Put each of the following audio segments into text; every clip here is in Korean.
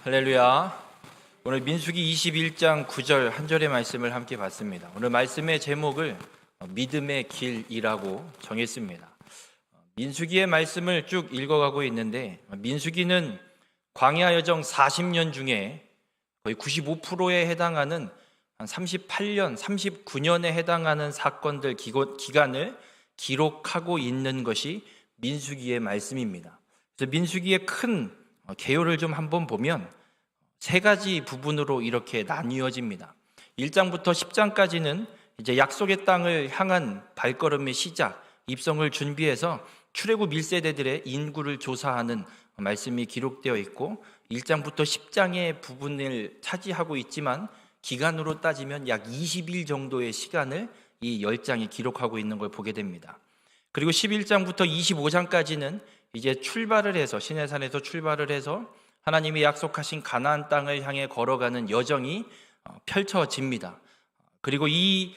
할렐루야. 오늘 민수기 21장 9절 한 절의 말씀을 함께 봤습니다. 오늘 말씀의 제목을 믿음의 길이라고 정했습니다. 민수기의 말씀을 쭉 읽어가고 있는데, 민수기는 광야 여정 40년 중에 거의 95%에 해당하는 한 38년, 39년에 해당하는 사건들 기간을 기록하고 있는 것이 민수기의 말씀입니다. 그래서 민수기의 큰 개요를 좀 한번 보면 세 가지 부분으로 이렇게 나뉘어집니다. 1장부터 10장까지는 이제 약속의 땅을 향한 발걸음의 시작, 입성을 준비해서 출애굽 1세대들의 인구를 조사하는 말씀이 기록되어 있고, 1장부터 10장의 부분을 차지하고 있지만 기간으로 따지면 약 20일 정도의 시간을 이 10장이 기록하고 있는 걸 보게 됩니다. 그리고 11장부터 25장까지는 이제 출발을 해서 시내산에서 출발을 해서 하나님이 약속하신 가나안 땅을 향해 걸어가는 여정이 펼쳐집니다. 그리고 이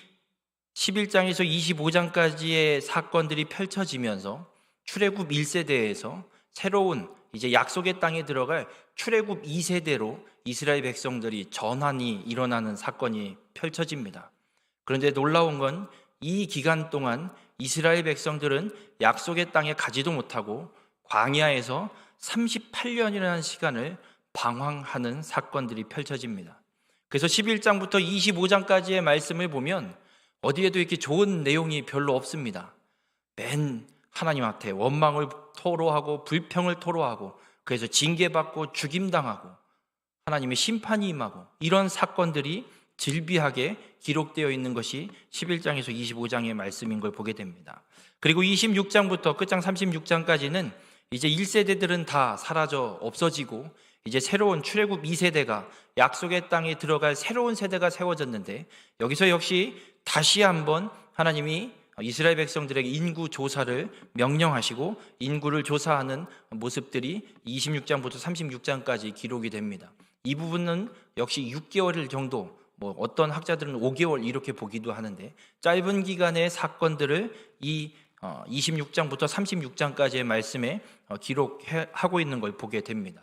11장에서 25장까지의 사건들이 펼쳐지면서 출애굽 1세대에서 새로운 이제 약속의 땅에 들어갈 출애굽 2세대로 이스라엘 백성들이 전환이 일어나는 사건이 펼쳐집니다. 그런데 놀라운 건 이 기간 동안 이스라엘 백성들은 약속의 땅에 가지도 못하고 광야에서 38년이라는 시간을 방황하는 사건들이 펼쳐집니다. 그래서 11장부터 25장까지의 말씀을 보면 어디에도 이렇게 좋은 내용이 별로 없습니다. 맨 하나님한테 원망을 토로하고 불평을 토로하고, 그래서 징계받고 죽임당하고 하나님의 심판이 임하고, 이런 사건들이 질비하게 기록되어 있는 것이 11장에서 25장의 말씀인 걸 보게 됩니다. 그리고 26장부터 끝장 36장까지는 이제 1세대들은 다 사라져 없어지고 이제 새로운 출애굽 2세대가 약속의 땅에 들어갈 새로운 세대가 세워졌는데, 여기서 역시 다시 한번 하나님이 이스라엘 백성들에게 인구 조사를 명령하시고 인구를 조사하는 모습들이 26장부터 36장까지 기록이 됩니다. 이 부분은 역시 6개월 정도, 어떤 학자들은 5개월 이렇게 보기도 하는데, 짧은 기간의 사건들을 이 26장부터 36장까지의 말씀에 기록하고 있는 걸 보게 됩니다.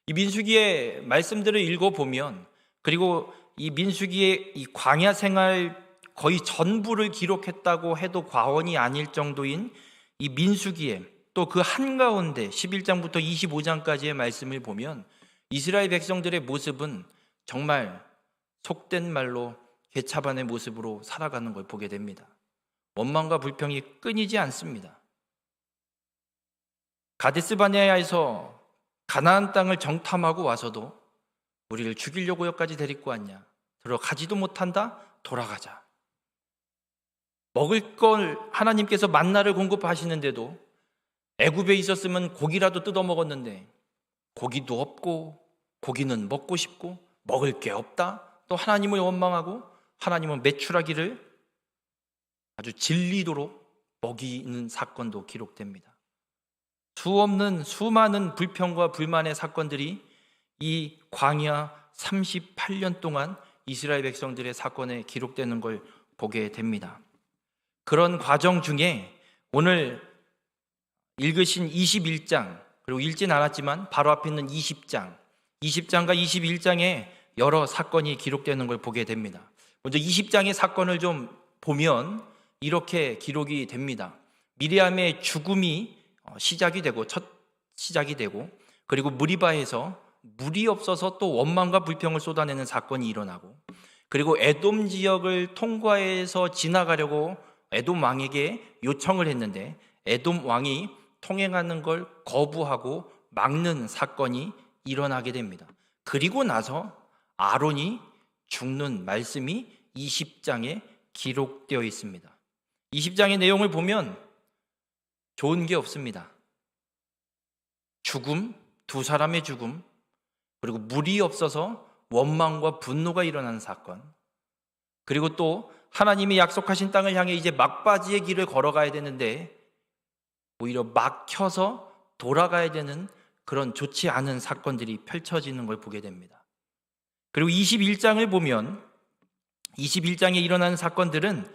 이 민수기의 말씀들을 읽어보면, 그리고 이 민수기의 이 광야 생활 거의 전부를 기록했다고 해도 과언이 아닐 정도인 이 민수기에 또 그 한가운데 11장부터 25장까지의 말씀을 보면 이스라엘 백성들의 모습은 정말 속된 말로 개차반의 모습으로 살아가는 걸 보게 됩니다. 원망과 불평이 끊이지 않습니다. 가데스바네아에서 가나안 땅을 정탐하고 와서도 우리를 죽이려고 여기까지 데리고 왔냐? 들어가지도 못한다? 돌아가자. 먹을 걸 하나님께서 만나를 공급하시는데도 애굽에 있었으면 고기라도 뜯어 먹었는데 고기도 없고, 고기는 먹고 싶고 먹을 게 없다? 또 하나님을 원망하고 하나님은 메추라기를 아주 진리도록 먹이는 사건도 기록됩니다. 수많은 불평과 불만의 사건들이 이 광야 38년 동안 이스라엘 백성들의 사건에 기록되는 걸 보게 됩니다. 그런 과정 중에 오늘 읽으신 21장, 그리고 읽진 않았지만 바로 앞에 있는 20장과 21장에 여러 사건이 기록되는 걸 보게 됩니다. 먼저 20장의 사건을 좀 보면 이렇게 기록이 됩니다. 미리암의 죽음이 첫 시작이 되고, 그리고 무리바에서 물이 없어서 또 원망과 불평을 쏟아내는 사건이 일어나고, 그리고 에돔 지역을 통과해서 지나가려고 에돔 왕에게 요청을 했는데 에돔 왕이 통행하는 걸 거부하고 막는 사건이 일어나게 됩니다. 그리고 나서 아론이 죽는 말씀이 20장에 기록되어 있습니다. 20장의 내용을 보면 좋은 게 없습니다. 죽음, 두 사람의 죽음, 그리고 물이 없어서 원망과 분노가 일어나는 사건, 그리고 또 하나님이 약속하신 땅을 향해 이제 막바지의 길을 걸어가야 되는데 오히려 막혀서 돌아가야 되는 그런 좋지 않은 사건들이 펼쳐지는 걸 보게 됩니다. 그리고 21장을 보면 21장에 일어나는 사건들은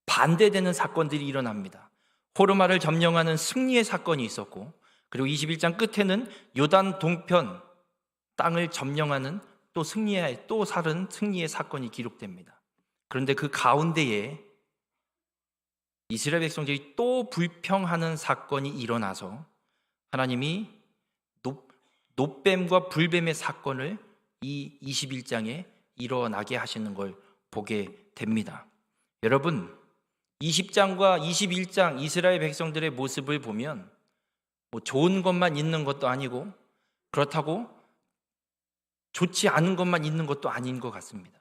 반대되는 사건들이 일어납니다. 호르마를 점령하는 승리의 사건이 있었고, 그리고 21장 끝에는 요단 동편 땅을 점령하는 또 승리의 사건이 기록됩니다. 그런데 그 가운데에 이스라엘 백성들이 또 불평하는 사건이 일어나서 하나님이 놋뱀과 불뱀의 사건을 이 21장에 일어나게 하시는 걸 보게 됩니다. 여러분, 20장과 21장 이스라엘 백성들의 모습을 보면 좋은 것만 있는 것도 아니고 그렇다고 좋지 않은 것만 있는 것도 아닌 것 같습니다.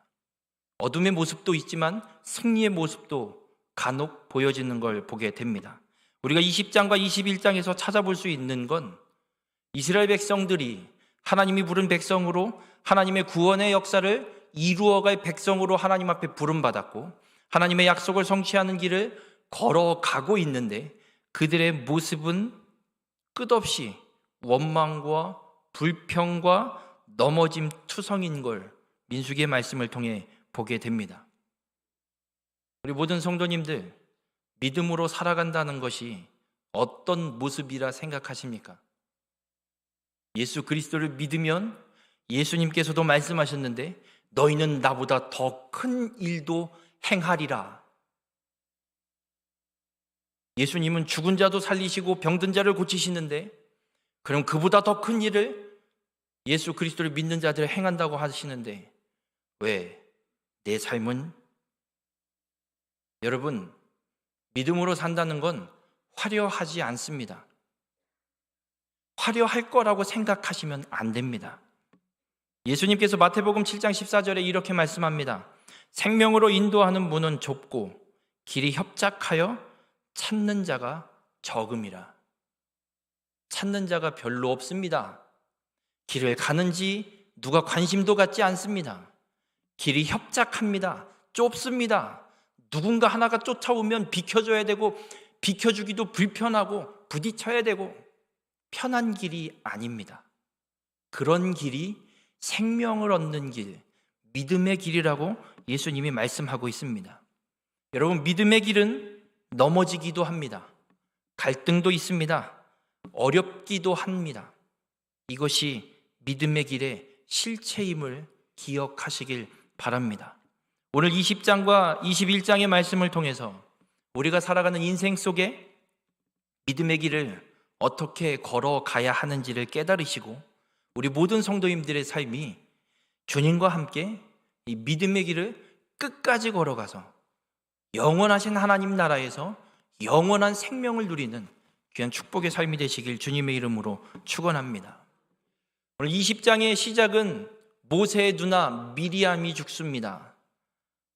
어둠의 모습도 있지만 승리의 모습도 간혹 보여지는 걸 보게 됩니다. 우리가 20장과 21장에서 찾아볼 수 있는 건 이스라엘 백성들이 하나님이 부른 백성으로 하나님의 구원의 역사를 이루어갈 백성으로 하나님 앞에 부름받았고 하나님의 약속을 성취하는 길을 걸어가고 있는데 그들의 모습은 끝없이 원망과 불평과 넘어짐 투성인 걸 민수기의 말씀을 통해 보게 됩니다. 우리 모든 성도님들, 믿음으로 살아간다는 것이 어떤 모습이라 생각하십니까? 예수 그리스도를 믿으면 예수님께서도 말씀하셨는데 너희는 나보다 더 큰 일도 행하리라. 예수님은 죽은 자도 살리시고 병든 자를 고치시는데 그럼 그보다 더 큰 일을 예수 그리스도를 믿는 자들이 행한다고 하시는데 왜 내 삶은? 여러분, 믿음으로 산다는 건 화려하지 않습니다. 화려할 거라고 생각하시면 안 됩니다. 예수님께서 마태복음 7장 14절에 이렇게 말씀합니다. 생명으로 인도하는 문은 좁고 길이 협착하여 찾는 자가 적음이라. 찾는 자가 별로 없습니다. 길을 가는지 누가 관심도 갖지 않습니다. 길이 협착합니다. 좁습니다. 누군가 하나가 쫓아오면 비켜줘야 되고 비켜주기도 불편하고 부딪혀야 되고 편한 길이 아닙니다. 그런 길이 생명을 얻는 길, 믿음의 길이라고 예수님이 말씀하고 있습니다. 여러분, 믿음의 길은 넘어지기도 합니다. 갈등도 있습니다. 어렵기도 합니다. 이것이 믿음의 길의 실체임을 기억하시길 바랍니다. 오늘 20장과 21장의 말씀을 통해서 우리가 살아가는 인생 속에 믿음의 길을 어떻게 걸어가야 하는지를 깨달으시고 우리 모든 성도님들의 삶이 주님과 함께 이 믿음의 길을 끝까지 걸어가서 영원하신 하나님 나라에서 영원한 생명을 누리는 귀한 축복의 삶이 되시길 주님의 이름으로 축원합니다. 오늘 20장의 시작은 모세의 누나 미리암이 죽습니다.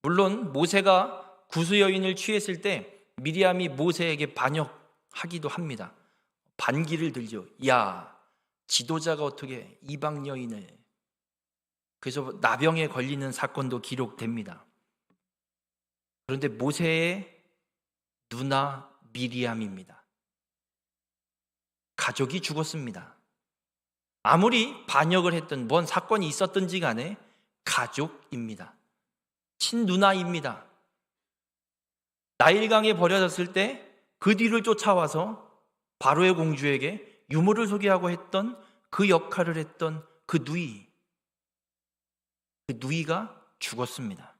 물론 모세가 구수 여인을 취했을 때 미리암이 모세에게 반역하기도 합니다. 반기를 들죠. 야, 지도자가 어떻게 이방 여인을. 그래서 나병에 걸리는 사건도 기록됩니다. 그런데 모세의 누나 미리암입니다. 가족이 죽었습니다. 아무리 반역을 했든 뭔 사건이 있었든지 간에 가족입니다. 친누나입니다. 나일강에 버려졌을 때 그 뒤를 쫓아와서 바로의 공주에게 유물을 소개하고 했던 그 역할을 했던 그 누이가 죽었습니다.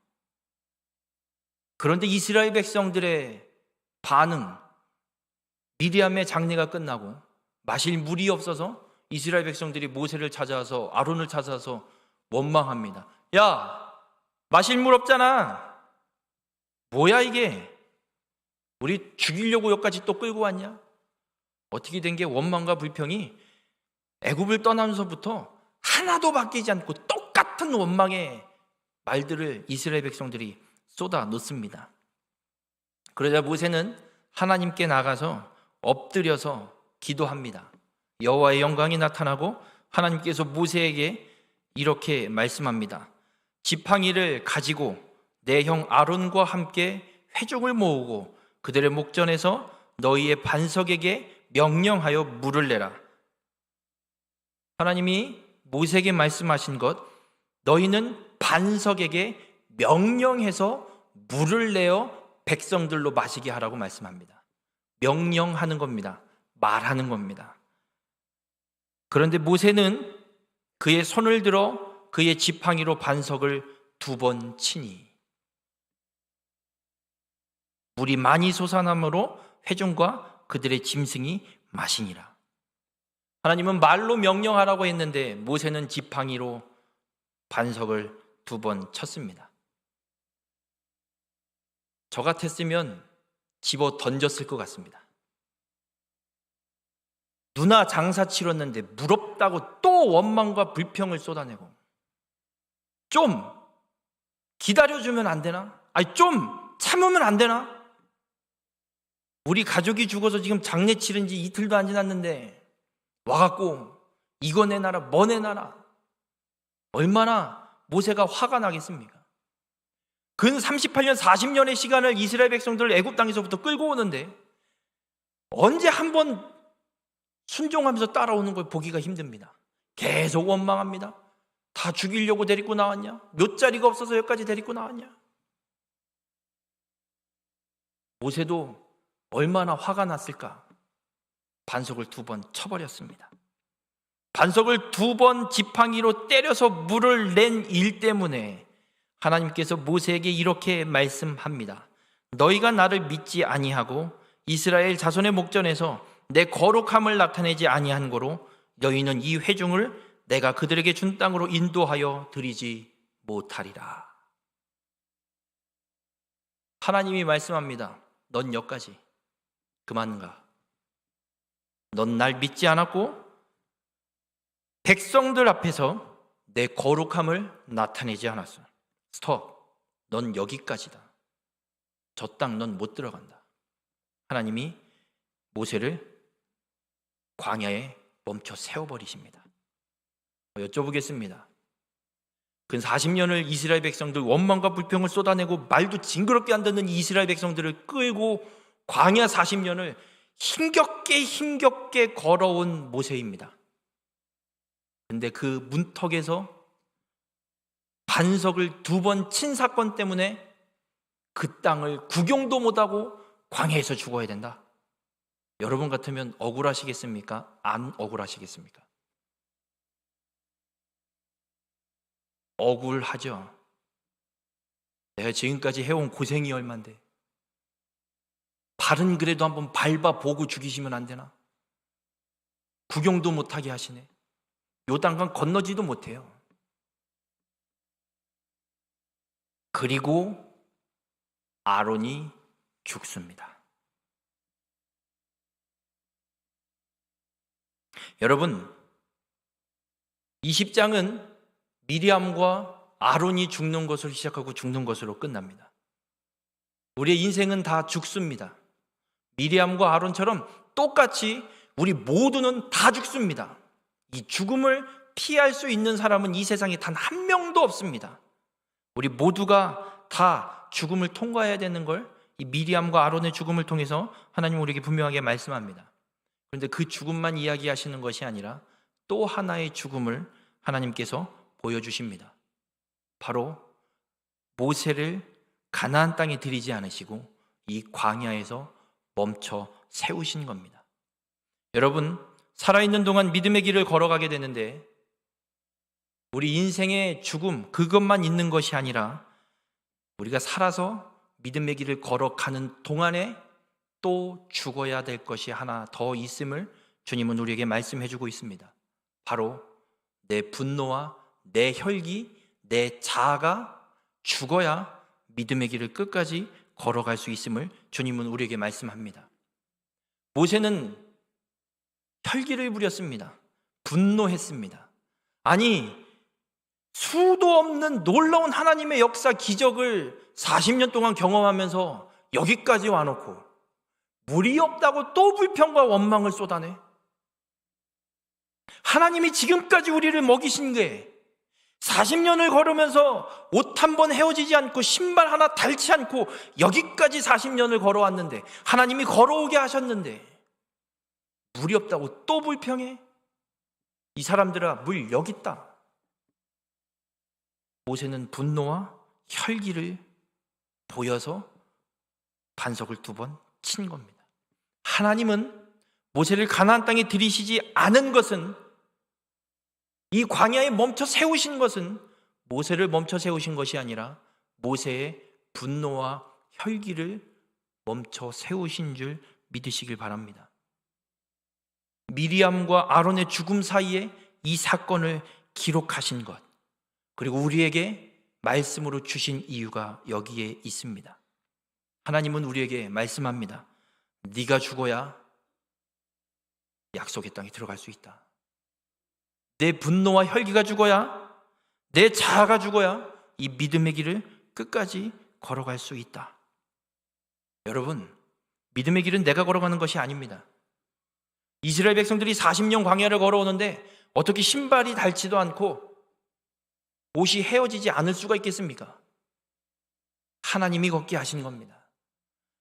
그런데 이스라엘 백성들의 반응, 미리암의 장례가 끝나고 마실 물이 없어서 이스라엘 백성들이 모세를 찾아와서 아론을 찾아서 원망합니다. 야, 마실 물 없잖아. 뭐야 이게? 우리 죽이려고 여기까지 또 끌고 왔냐? 어떻게 된 게 원망과 불평이 애굽을 떠나면서부터 하나도 바뀌지 않고 똑같은 원망의 말들을 이스라엘 백성들이 쏟아 놓습니다. 그러자 모세는 하나님께 나가서 엎드려서 기도합니다. 여호와의 영광이 나타나고 하나님께서 모세에게 이렇게 말씀합니다. 지팡이를 가지고 내 형 아론과 함께 회중을 모으고 그들의 목전에서 너희의 반석에게 명령하여 물을 내라. 하나님이 모세에게 말씀하신 것, 너희는 반석에게 명령해서 물을 내어 백성들로 마시게 하라고 말씀합니다. 명령하는 겁니다. 말하는 겁니다. 그런데 모세는 그의 손을 들어 그의 지팡이로 반석을 2번 치니 물이 많이 솟아나므로 회중과 그들의 짐승이 마시니라. 하나님은 말로 명령하라고 했는데 모세는 지팡이로 반석을 2번 쳤습니다. 저 같았으면 집어 던졌을 것 같습니다. 누나 장사 치렀는데 부럽다고 또 원망과 불평을 쏟아내고, 좀 기다려주면 안 되나? 아니 좀 참으면 안 되나? 우리 가족이 죽어서 지금 장례 치른 지 이틀도 안 지났는데 와갖고 이거 내놔라 뭐 내놔라. 얼마나 모세가 화가 나겠습니까? 근 38년 40년의 시간을 이스라엘 백성들을 애굽 땅에서부터 끌고 오는데 언제 한번 순종하면서 따라오는 걸 보기가 힘듭니다. 계속 원망합니다. 다 죽이려고 데리고 나왔냐? 몇 자리가 없어서 여기까지 데리고 나왔냐? 모세도 얼마나 화가 났을까? 반석을 2번 쳐버렸습니다. 반석을 2번 지팡이로 때려서 물을 낸 일 때문에 하나님께서 모세에게 이렇게 말씀합니다. 너희가 나를 믿지 아니하고 이스라엘 자손의 목전에서 내 거룩함을 나타내지 아니한 거로 너희는 이 회중을 내가 그들에게 준 땅으로 인도하여 드리지 못하리라. 하나님이 말씀합니다. 넌 여기까지 그만 가. 넌 날 믿지 않았고 백성들 앞에서 내 거룩함을 나타내지 않았어. 스톱. 넌 여기까지다. 저 땅 넌 못 들어간다. 하나님이 모세를 광야에 멈춰 세워버리십니다. 여쭤보겠습니다. 근 40년을 이스라엘 백성들 원망과 불평을 쏟아내고 말도 징그럽게 안 듣는 이스라엘 백성들을 끌고 광야 40년을 힘겹게 걸어온 모세입니다. 근데 그 문턱에서 반석을 2번 친 사건 때문에 그 땅을 구경도 못하고 광야에서 죽어야 된다. 여러분 같으면 억울하시겠습니까? 안 억울하시겠습니까? 억울하죠. 내가 지금까지 해온 고생이 얼만데 발은 그래도 한번 밟아보고 죽이시면 안 되나? 구경도 못하게 하시네. 요단강 건너지도 못해요. 그리고 아론이 죽습니다. 여러분, 20장은 미리암과 아론이 죽는 것으로 시작하고 죽는 것으로 끝납니다. 우리의 인생은 다 죽습니다. 미리암과 아론처럼 똑같이 우리 모두는 다 죽습니다. 이 죽음을 피할 수 있는 사람은 이 세상에 단 한 명도 없습니다. 우리 모두가 다 죽음을 통과해야 되는 걸 이 미리암과 아론의 죽음을 통해서 하나님 우리에게 분명하게 말씀합니다. 그런데 그 죽음만 이야기하시는 것이 아니라 또 하나의 죽음을 하나님께서 보여주십니다. 바로 모세를 가나안 땅에 들이지 않으시고 이 광야에서 멈춰 세우신 겁니다. 여러분, 살아있는 동안 믿음의 길을 걸어가게 되는데 우리 인생의 죽음 그것만 있는 것이 아니라 우리가 살아서 믿음의 길을 걸어가는 동안에 또 죽어야 될 것이 하나 더 있음을 주님은 우리에게 말씀해 주고 있습니다. 바로 내 분노와 내 혈기, 내 자아가 죽어야 믿음의 길을 끝까지 걸어갈 수 있음을 주님은 우리에게 말씀합니다. 모세는 혈기를 부렸습니다. 분노했습니다. 아니, 수도 없는 놀라운 하나님의 역사 기적을 40년 동안 경험하면서 여기까지 와놓고 물이 없다고 또 불평과 원망을 쏟아내? 하나님이 지금까지 우리를 먹이신 게 40년을 걸으면서 옷 한 번 헤어지지 않고 신발 하나 닳지 않고 여기까지 40년을 걸어왔는데 하나님이 걸어오게 하셨는데 물이 없다고 또 불평해? 이 사람들아, 물 여기 있다. 모세는 분노와 혈기를 보여서 반석을 2번 친 겁니다. 하나님은 모세를 가나안 땅에 들이시지 않은 것은 이 광야에 멈춰 세우신 것은 모세를 멈춰 세우신 것이 아니라 모세의 분노와 혈기를 멈춰 세우신 줄 믿으시길 바랍니다. 미리암과 아론의 죽음 사이에 이 사건을 기록하신 것, 그리고 우리에게 말씀으로 주신 이유가 여기에 있습니다. 하나님은 우리에게 말씀합니다. 네가 죽어야 약속의 땅에 들어갈 수 있다. 내 분노와 혈기가 죽어야, 내 자아가 죽어야 이 믿음의 길을 끝까지 걸어갈 수 있다. 여러분, 믿음의 길은 내가 걸어가는 것이 아닙니다. 이스라엘 백성들이 40년 광야를 걸어오는데 어떻게 신발이 닳지도 않고 옷이 헤어지지 않을 수가 있겠습니까? 하나님이 걷게 하신 겁니다.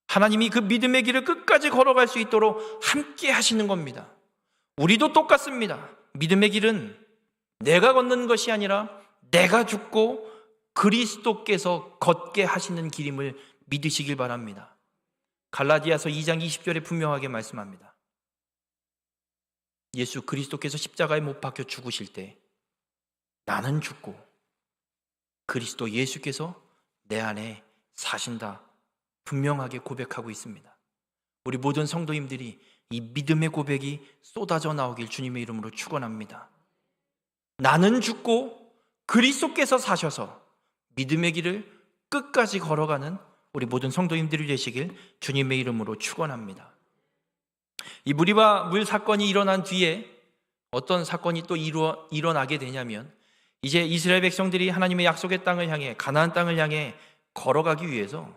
하나님이 그 믿음의 길을 끝까지 걸어갈 수 있도록 함께 하시는 겁니다. 우리도 똑같습니다. 믿음의 길은 내가 걷는 것이 아니라 내가 죽고 그리스도께서 걷게 하시는 길임을 믿으시길 바랍니다. 갈라디아서 2장 20절에 분명하게 말씀합니다. 예수 그리스도께서 십자가에 못 박혀 죽으실 때 나는 죽고 그리스도 예수께서 내 안에 사신다, 분명하게 고백하고 있습니다. 우리 모든 성도님들이 이 믿음의 고백이 쏟아져 나오길 주님의 이름으로 축원합니다. 나는 죽고 그리스도께서 사셔서 믿음의 길을 끝까지 걸어가는 우리 모든 성도님들이 되시길 주님의 이름으로 축원합니다. 이 무리바 물 사건이 일어난 뒤에 어떤 사건이 또 일어나게 되냐면, 이제 이스라엘 백성들이 하나님의 약속의 땅을 향해, 가나안 땅을 향해 걸어가기 위해서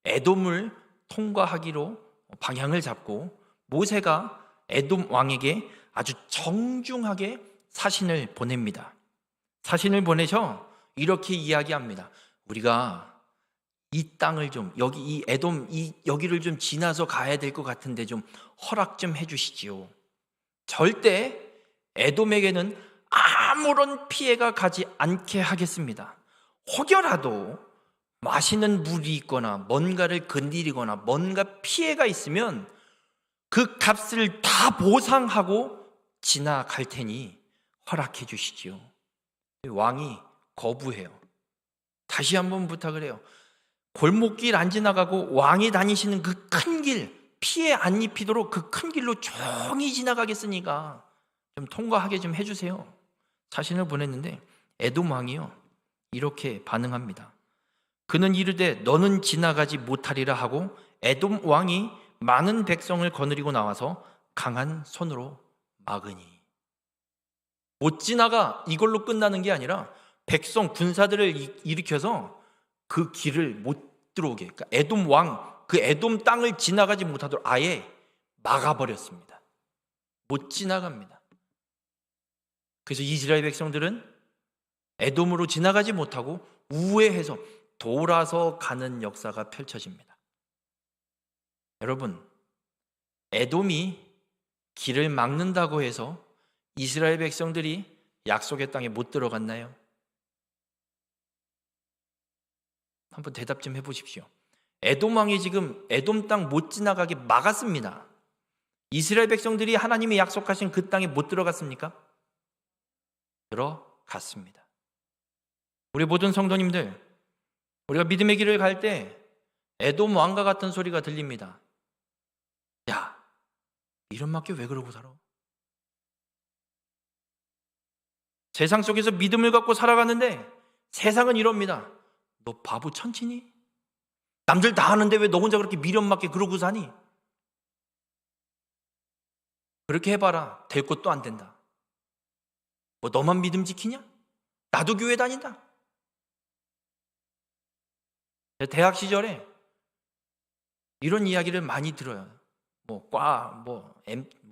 에돔을 통과하기로 방향을 잡고 모세가 에돔 왕에게 아주 정중하게 사신을 보냅니다. 사신을 보내셔 이렇게 이야기합니다. 우리가 이 땅을 좀, 여기 이 에돔 여기를 좀 지나서 가야 될 것 같은데 좀 허락 좀 해주시지요. 절대 에돔에게는 아무런 피해가 가지 않게 하겠습니다. 혹여라도 마시는 물이 있거나 뭔가를 건드리거나 뭔가 피해가 있으면 그 값을 다 보상하고 지나갈 테니 허락해 주시지요. 왕이 거부해요. 다시 한번 부탁을 해요. 골목길 안 지나가고 왕이 다니시는 그 큰 길, 피해 안 입히도록 그 큰 길로 조용히 지나가겠으니까 좀 통과하게 좀 해주세요. 사신을 보냈는데 에돔 왕이요 이렇게 반응합니다. 그는 이르되 너는 지나가지 못하리라 하고 에돔 왕이 많은 백성을 거느리고 나와서 강한 손으로 막으니. 못 지나가 이걸로 끝나는 게 아니라 백성 군사들을 일으켜서 그 길을 못 들어오게, 그러니까 에돔 왕, 그 에돔 땅을 지나가지 못하도록 아예 막아버렸습니다. 못 지나갑니다. 그래서 이스라엘 백성들은 에돔으로 지나가지 못하고 우회해서 돌아서 가는 역사가 펼쳐집니다. 여러분, 에돔이 길을 막는다고 해서 이스라엘 백성들이 약속의 땅에 못 들어갔나요? 한번 대답 좀 해보십시오. 에돔 왕이 지금 에돔 땅 못 지나가게 막았습니다. 이스라엘 백성들이 하나님이 약속하신 그 땅에 못 들어갔습니까? 들어갔습니다. 우리 모든 성도님들, 우리가 믿음의 길을 갈 때 에돔 왕과 같은 소리가 들립니다. 야, 이런 맞게 왜 그러고 살아? 세상 속에서 믿음을 갖고 살아가는데 세상은 이럽니다. 너 바보 천치니? 남들 다 하는데 왜 너 혼자 그렇게 미련 맞게 그러고 사니? 그렇게 해봐라. 될 것도 안 된다. 뭐 너만 믿음 지키냐? 나도 교회 다닌다. 대학 시절에 이런 이야기를 많이 들어요.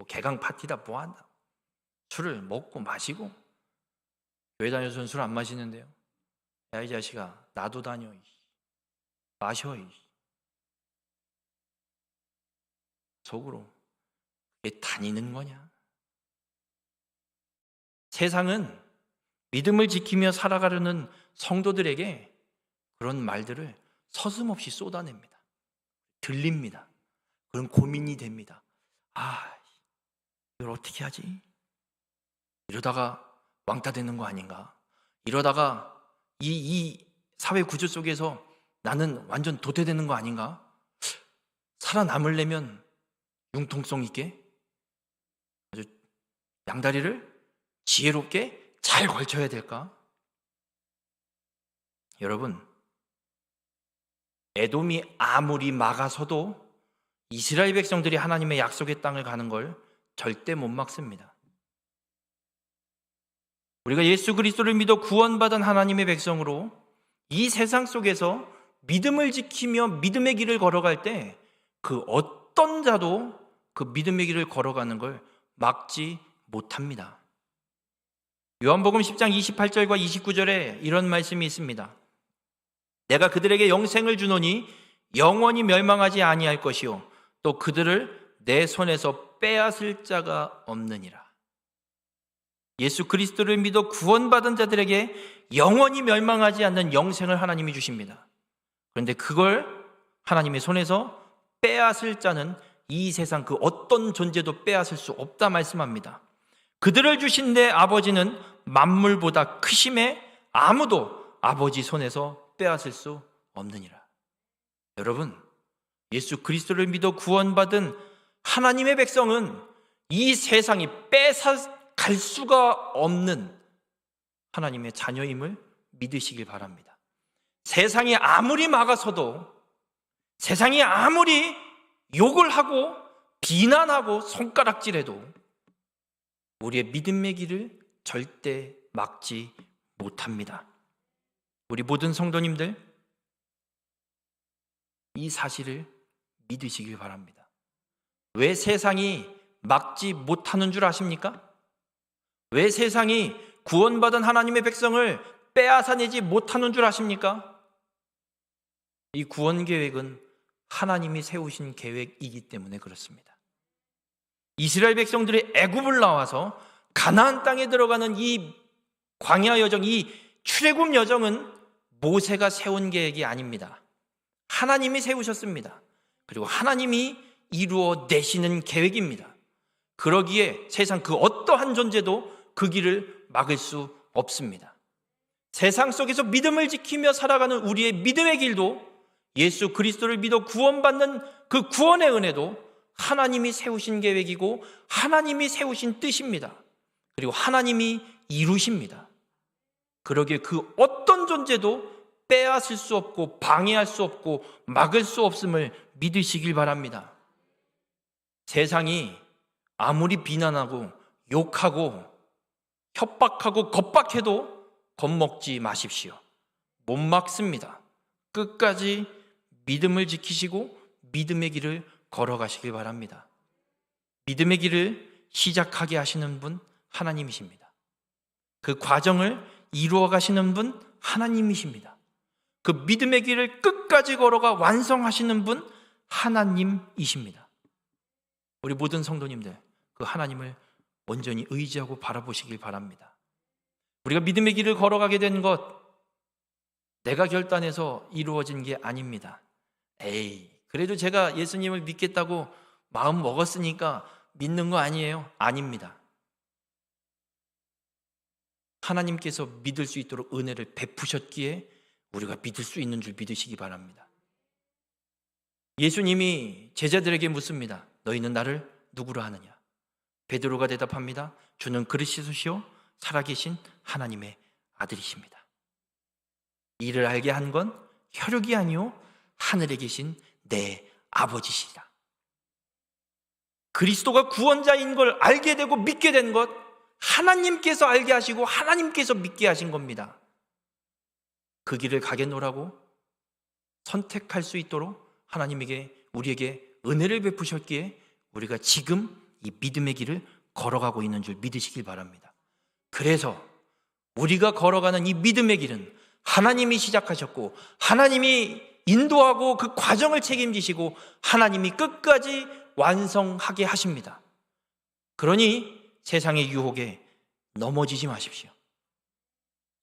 개강 파티다 뭐 한다. 술을 먹고 마시고. 교회 다녀서는 술 안 마시는데요. 야, 이 자식아, 나도 다녀. 마셔. 속으로. 그게 다니는 거냐? 세상은 믿음을 지키며 살아가려는 성도들에게 그런 말들을 서슴없이 쏟아냅니다. 들립니다. 그럼 고민이 됩니다. 아, 이걸 어떻게 하지? 이러다가 왕따 되는 거 아닌가? 이러다가 이 사회 구조 속에서 나는 완전 도태되는 거 아닌가? 살아남으려면 융통성 있게 아주 양다리를 지혜롭게 잘 걸쳐야 될까? 여러분, 에돔이 아무리 막아서도 이스라엘 백성들이 하나님의 약속의 땅을 가는 걸 절대 못 막습니다. 우리가 예수 그리스도를 믿어 구원받은 하나님의 백성으로 이 세상 속에서 믿음을 지키며 믿음의 길을 걸어갈 때 그 어떤 자도 그 믿음의 길을 걸어가는 걸 막지 못합니다. 요한복음 10장 28절과 29절에 이런 말씀이 있습니다. 내가 그들에게 영생을 주노니 영원히 멸망하지 아니할 것이요 또 그들을 내 손에서 빼앗을 자가 없느니라. 예수 그리스도를 믿어 구원받은 자들에게 영원히 멸망하지 않는 영생을 하나님이 주십니다. 그런데 그걸 하나님의 손에서 빼앗을 자는 이 세상 그 어떤 존재도 빼앗을 수 없다 말씀합니다. 그들을 주신 내 아버지는 만물보다 크심에 아무도 아버지 손에서 빼앗을 수 없느니라. 여러분, 예수 그리스도를 믿어 구원받은 하나님의 백성은 이 세상이 뺏어갈 수가 없는 하나님의 자녀임을 믿으시길 바랍니다. 세상이 아무리 막아서도, 세상이 아무리 욕을 하고 비난하고 손가락질해도 우리의 믿음의 길을 절대 막지 못합니다. 우리 모든 성도님들, 이 사실을 믿으시길 바랍니다. 왜 세상이 막지 못하는 줄 아십니까? 왜 세상이 구원받은 하나님의 백성을 빼앗아내지 못하는 줄 아십니까? 이 구원 계획은 하나님이 세우신 계획이기 때문에 그렇습니다. 이스라엘 백성들이 애굽을 나와서 가나안 땅에 들어가는 이 광야 여정, 이 출애굽 여정은 모세가 세운 계획이 아닙니다. 하나님이 세우셨습니다. 그리고 하나님이 이루어 내시는 계획입니다. 그러기에 세상 그 어떠한 존재도 그 길을 막을 수 없습니다. 세상 속에서 믿음을 지키며 살아가는 우리의 믿음의 길도, 예수 그리스도를 믿어 구원받는 그 구원의 은혜도 하나님이 세우신 계획이고 하나님이 세우신 뜻입니다. 그리고 하나님이 이루십니다. 그러기에 그 어떤 존재도 빼앗을 수 없고 방해할 수 없고 막을 수 없음을 믿으시길 바랍니다. 세상이 아무리 비난하고 욕하고 협박하고 겁박해도 겁먹지 마십시오. 못 막습니다. 끝까지 믿음을 지키시고 믿음의 길을 걸어가시길 바랍니다. 믿음의 길을 시작하게 하시는 분 하나님이십니다. 그 과정을 이루어 가시는 분 하나님이십니다. 그 믿음의 길을 끝까지 걸어가 완성하시는 분 하나님이십니다. 우리 모든 성도님들, 그 하나님을 온전히 의지하고 바라보시길 바랍니다. 우리가 믿음의 길을 걸어가게 된 것, 내가 결단해서 이루어진 게 아닙니다. 그래도 제가 예수님을 믿겠다고 마음 먹었으니까 믿는 거 아니에요? 아닙니다. 하나님께서 믿을 수 있도록 은혜를 베푸셨기에 우리가 믿을 수 있는 줄 믿으시기 바랍니다. 예수님이 제자들에게 묻습니다. 너희는 나를 누구로 하느냐? 베드로가 대답합니다. 주는 그리스도시요 살아계신 하나님의 아들이십니다. 이를 알게 한 건 혈육이 아니요 하늘에 계신 내 아버지시다. 그리스도가 구원자인 걸 알게 되고 믿게 된 것 하나님께서 알게 하시고 하나님께서 믿게 하신 겁니다. 그 길을 가겠노라고 선택할 수 있도록 하나님에게 우리에게 은혜를 베푸셨기에 우리가 지금 이 믿음의 길을 걸어가고 있는 줄 믿으시길 바랍니다. 그래서 우리가 걸어가는 이 믿음의 길은 하나님이 시작하셨고 하나님이 인도하고 그 과정을 책임지시고 하나님이 끝까지 완성하게 하십니다. 그러니 세상의 유혹에 넘어지지 마십시오.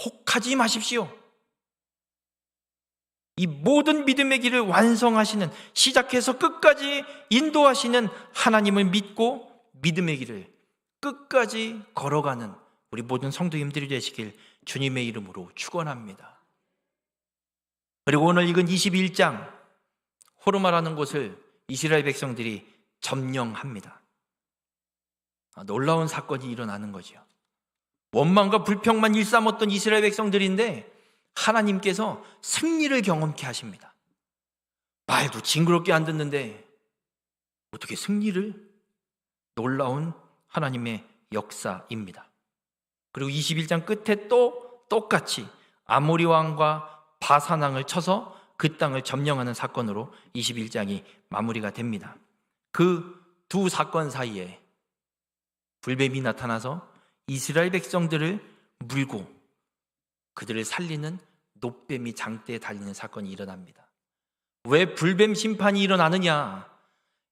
혹하지 마십시오. 이 모든 믿음의 길을 완성하시는, 시작해서 끝까지 인도하시는 하나님을 믿고 믿음의 길을 끝까지 걸어가는 우리 모든 성도님들이 되시길 주님의 이름으로 축원합니다. 그리고 오늘 읽은 21장 호르마라는 곳을 이스라엘 백성들이 점령합니다. 놀라운 사건이 일어나는 거죠. 원망과 불평만 일삼았던 이스라엘 백성들인데 하나님께서 승리를 경험케 하십니다. 말도 징그럽게 안 듣는데 어떻게 승리를? 놀라운 하나님의 역사입니다. 그리고 21장 끝에 또 똑같이 아모리 왕과 바산 왕을 쳐서 그 땅을 점령하는 사건으로 21장이 마무리가 됩니다. 그 두 사건 사이에 불뱀이 나타나서 이스라엘 백성들을 물고 그들을 살리는 놋뱀이 장대에 달리는 사건이 일어납니다. 왜 불뱀 심판이 일어나느냐?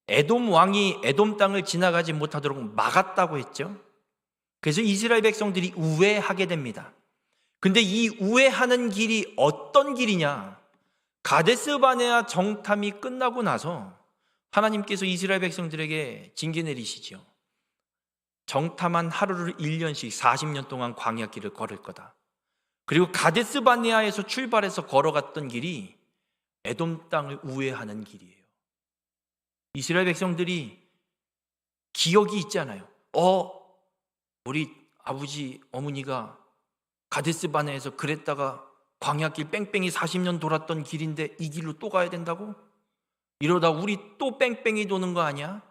에돔 왕이 에돔 땅을 지나가지 못하도록 막았다고 했죠. 그래서 이스라엘 백성들이 우회하게 됩니다. 근데 이 우회하는 길이 어떤 길이냐? 가데스 바네아 정탐이 끝나고 나서 하나님께서 이스라엘 백성들에게 징계 내리시죠. 정탐한 하루를 1년씩 40년 동안 광야길을 걸을 거다. 그리고 가데스 바네아에서 출발해서 걸어갔던 길이 에돔 땅을 우회하는 길이에요. 이스라엘 백성들이 기억이 있잖아요. 우리 아버지 어머니가 가데스 바네아에서 그랬다가 광야길 뺑뺑이 40년 돌았던 길인데 이 길로 또 가야 된다고? 이러다 우리 또 뺑뺑이 도는 거 아니야?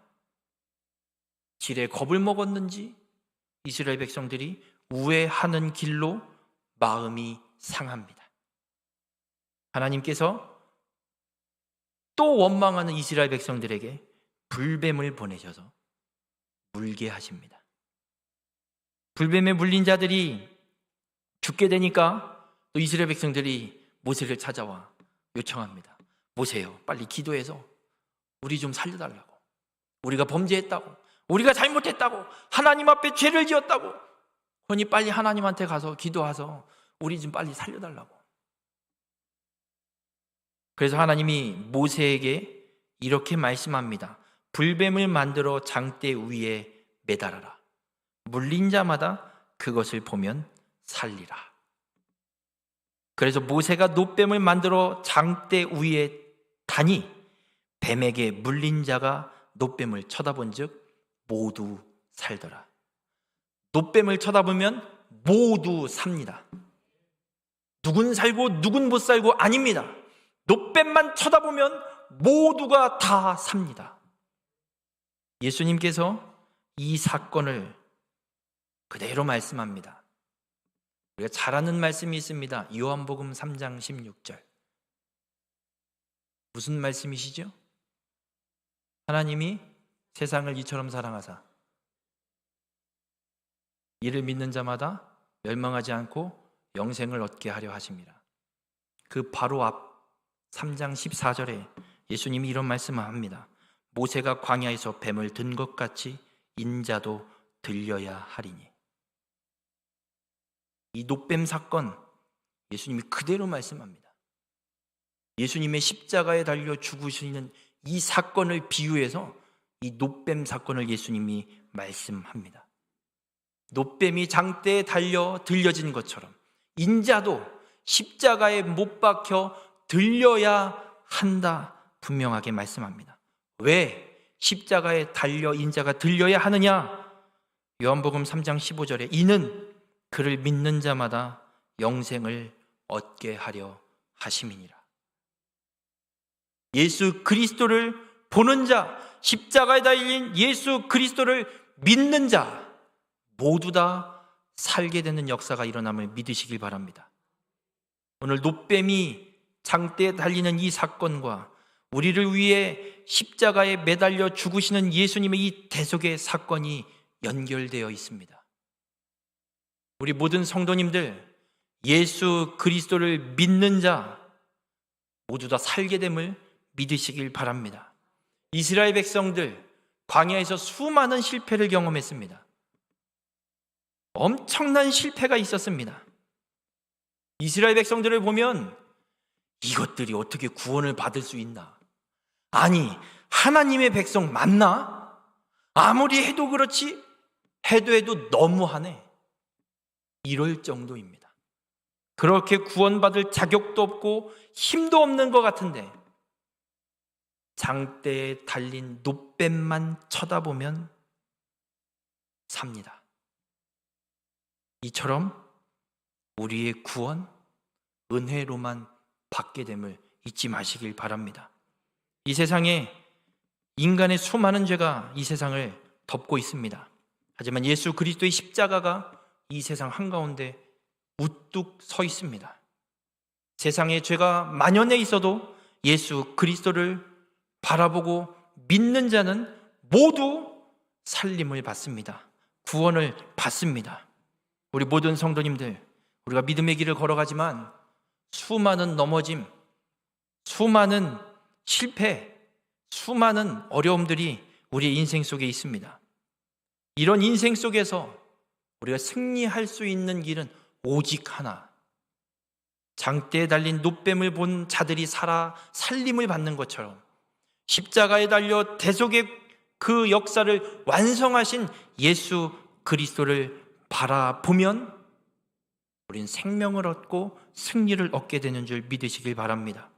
길에 겁을 먹었는지 이스라엘 백성들이 우회하는 길로 마음이 상합니다. 하나님께서 또 원망하는 이스라엘 백성들에게 불뱀을 보내셔서 물게 하십니다. 불뱀에 물린 자들이 죽게 되니까 또 이스라엘 백성들이 모세를 찾아와 요청합니다. 모세요, 빨리 기도해서 우리 좀 살려달라고. 우리가 범죄했다고, 우리가 잘못했다고, 하나님 앞에 죄를 지었다고. 그러니 빨리 하나님한테 가서 기도해서 우리 좀 빨리 살려달라고. 그래서 하나님이 모세에게 이렇게 말씀합니다. 불뱀을 만들어 장대 위에 매달아라. 물린 자마다 그것을 보면 살리라. 그래서 모세가 놋뱀을 만들어 장대 위에 다니 뱀에게 물린 자가 놋뱀을 쳐다본 즉 모두 살더라. 놋뱀을 쳐다보면 모두 삽니다. 누군 살고 누군 못 살고 아닙니다. 놋뱀만 쳐다보면 모두가 다 삽니다. 예수님께서 이 사건을 그대로 말씀합니다. 우리가 잘 아는 말씀이 있습니다. 요한복음 3장 16절. 무슨 말씀이시죠? 하나님이 세상을 이처럼 사랑하사 이를 믿는 자마다 멸망하지 않고 영생을 얻게 하려 하십니다. 그 바로 앞 3장 14절에 예수님이 이런 말씀을 합니다. 모세가 광야에서 뱀을 든 것 같이 인자도 들려야 하리니. 이 놋뱀 사건 예수님이 그대로 말씀합니다. 예수님의 십자가에 달려 죽으시는 이 사건을 비유해서 이 놋뱀 사건을 예수님이 말씀합니다. 놋뱀이 장대에 달려 들려진 것처럼 인자도 십자가에 못 박혀 들려야 한다 분명하게 말씀합니다. 왜 십자가에 달려 인자가 들려야 하느냐? 요한복음 3장 15절에 이는 그를 믿는 자마다 영생을 얻게 하려 하심이니라. 예수 그리스도를 보는 자, 십자가에 달린 예수 그리스도를 믿는 자 모두 다 살게 되는 역사가 일어남을 믿으시길 바랍니다. 오늘 놋뱀이 장대에 달리는 이 사건과 우리를 위해 십자가에 매달려 죽으시는 예수님의 이 대속의 사건이 연결되어 있습니다. 우리 모든 성도님들 예수 그리스도를 믿는 자 모두 다 살게 됨을 믿으시길 바랍니다. 이스라엘 백성들 광야에서 수많은 실패를 경험했습니다. 엄청난 실패가 있었습니다. 이스라엘 백성들을 보면 이것들이 어떻게 구원을 받을 수 있나? 아니, 하나님의 백성 맞나? 아무리 해도 그렇지 해도 너무하네. 이럴 정도입니다. 그렇게 구원받을 자격도 없고 힘도 없는 것 같은데 장대에 달린 노뱀만 쳐다보면 삽니다. 이처럼 우리의 구원, 은혜로만 받게 됨을 잊지 마시길 바랍니다. 이 세상에 인간의 수많은 죄가 이 세상을 덮고 있습니다. 하지만 예수 그리스도의 십자가가 이 세상 한가운데 우뚝 서 있습니다. 세상에 죄가 만연해 있어도 예수 그리스도를 바라보고 믿는 자는 모두 살림을 받습니다. 구원을 받습니다. 우리 모든 성도님들, 우리가 믿음의 길을 걸어가지만 수많은 넘어짐, 수많은 실패, 수많은 어려움들이 우리의 인생 속에 있습니다. 이런 인생 속에서 우리가 승리할 수 있는 길은 오직 하나, 장대에 달린 노뱀을 본 자들이 살아 살림을 받는 것처럼 십자가에 달려 대속의 그 역사를 완성하신 예수 그리스도를 바라보면 우린 생명을 얻고 승리를 얻게 되는 줄 믿으시길 바랍니다.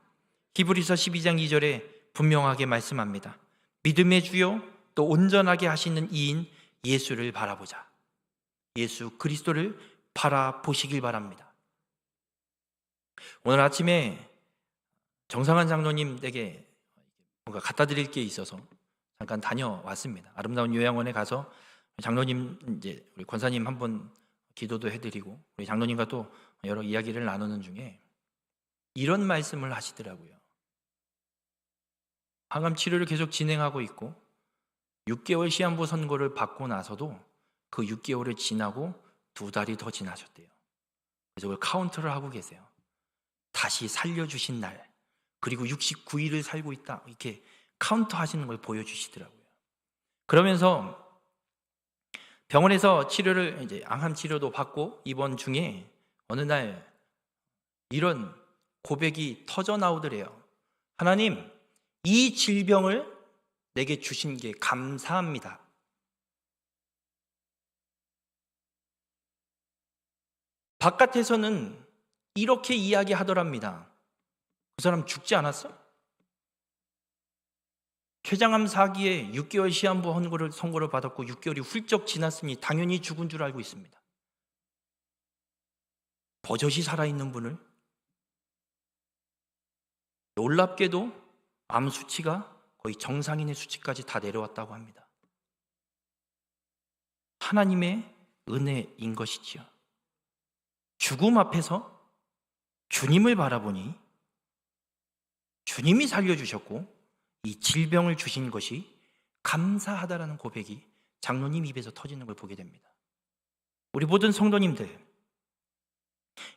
히브리서 12장 2절에 분명하게 말씀합니다. 믿음의 주요 또 온전하게 하시는 이인 예수를 바라보자. 예수 그리스도를 바라보시길 바랍니다. 오늘 아침에 정상환 장로님에게 뭔가 갖다 드릴 게 있어서 잠깐 다녀왔습니다. 아름다운 요양원에 가서 장로님, 이제 우리 권사님 한 분 기도도 해드리고 우리 장로님과 또 여러 이야기를 나누는 중에 이런 말씀을 하시더라고요. 항암 치료를 계속 진행하고 있고 6개월 시한부 선고를 받고 나서도 그 6개월을 지나고 2달이 더 지나셨대요. 그래서 그걸 카운트를 하고 계세요. 다시 살려주신 날, 그리고 69일을 살고 있다, 이렇게 카운트 하시는 걸 보여주시더라고요. 그러면서 병원에서 치료를, 이제 항암 치료도 받고 입원 중에 어느 날 이런 고백이 터져 나오더래요. 하나님, 이 질병을 내게 주신 게 감사합니다. 바깥에서는 이렇게 이야기하더랍니다. 그 사람 죽지 않았어? 췌장암 4기에 6개월 시한부 선고를 받았고 6개월이 훌쩍 지났으니 당연히 죽은 줄 알고 있습니다. 버젓이 살아있는 분을, 놀랍게도 암 수치가 거의 정상인의 수치까지 다 내려왔다고 합니다. 하나님의 은혜인 것이지요. 죽음 앞에서 주님을 바라보니 주님이 살려주셨고 이 질병을 주신 것이 감사하다라는 고백이 장로님 입에서 터지는 걸 보게 됩니다. 우리 모든 성도님들,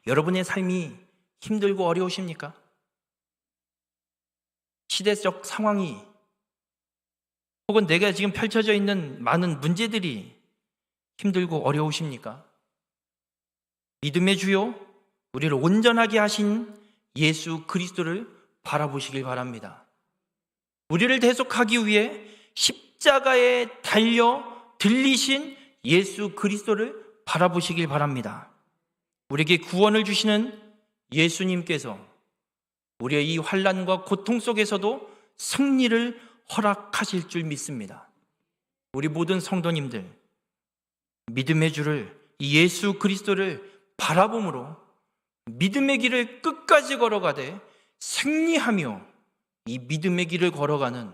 여러분의 삶이 힘들고 어려우십니까? 시대적 상황이 혹은 내가 지금 펼쳐져 있는 많은 문제들이 힘들고 어려우십니까? 믿음의 주요, 우리를 온전하게 하신 예수 그리스도를 바라보시길 바랍니다. 우리를 대속하기 위해 십자가에 달려 들리신 예수 그리스도를 바라보시길 바랍니다. 우리에게 구원을 주시는 예수님께서 우리의 이 환난과 고통 속에서도 승리를 허락하실 줄 믿습니다. 우리 모든 성도님들, 믿음의 주를, 이 예수 그리스도를 바라봄으로 믿음의 길을 끝까지 걸어가되 승리하며 이 믿음의 길을 걸어가는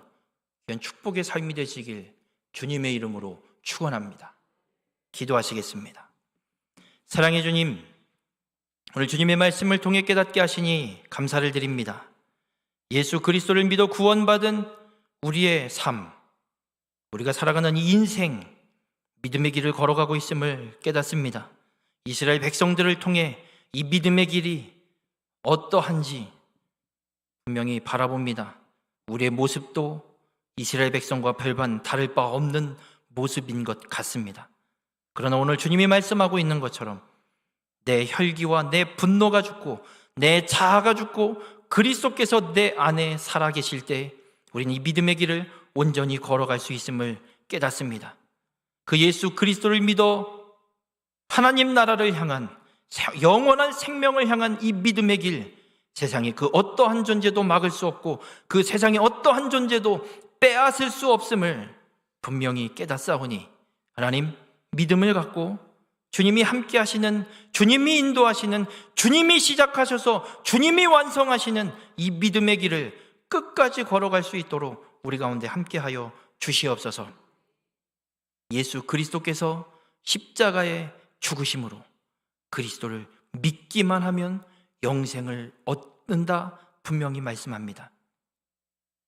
귀한 축복의 삶이 되시길 주님의 이름으로 축원합니다. 기도하시겠습니다. 사랑의 주님, 오늘 주님의 말씀을 통해 깨닫게 하시니 감사를 드립니다. 예수 그리스도를 믿어 구원받은 우리의 삶, 우리가 살아가는 이 인생, 믿음의 길을 걸어가고 있음을 깨닫습니다. 이스라엘 백성들을 통해 이 믿음의 길이 어떠한지 분명히 바라봅니다. 우리의 모습도 이스라엘 백성과 별반 다를 바 없는 모습인 것 같습니다. 그러나 오늘 주님이 말씀하고 있는 것처럼 내 혈기와 내 분노가 죽고 내 자아가 죽고 그리스도께서 내 안에 살아계실 때 우리는 이 믿음의 길을 온전히 걸어갈 수 있음을 깨닫습니다. 그 예수 그리스도를 믿어 하나님 나라를 향한 영원한 생명을 향한 이 믿음의 길, 세상에 그 어떠한 존재도 막을 수 없고 그 세상에 어떠한 존재도 빼앗을 수 없음을 분명히 깨닫사오니 하나님, 믿음을 갖고 주님이 함께 하시는, 주님이 인도하시는, 주님이 시작하셔서 주님이 완성하시는 이 믿음의 길을 끝까지 걸어갈 수 있도록 우리 가운데 함께하여 주시옵소서. 예수 그리스도께서 십자가의 죽으심으로 그리스도를 믿기만 하면 영생을 얻는다 분명히 말씀합니다.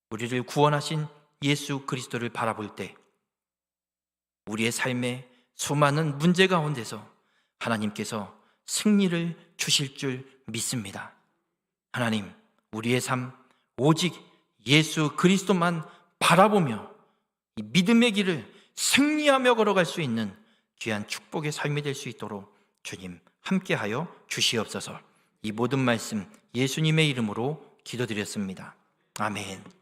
우리를 구원하신 예수 그리스도를 바라볼 때 우리의 삶에 수많은 문제 가운데서 하나님께서 승리를 주실 줄 믿습니다. 하나님, 우리의 삶 오직 예수 그리스도만 바라보며 이 믿음의 길을 승리하며 걸어갈 수 있는 귀한 축복의 삶이 될 수 있도록 주님 함께하여 주시옵소서. 이 모든 말씀 예수님의 이름으로 기도드렸습니다. 아멘.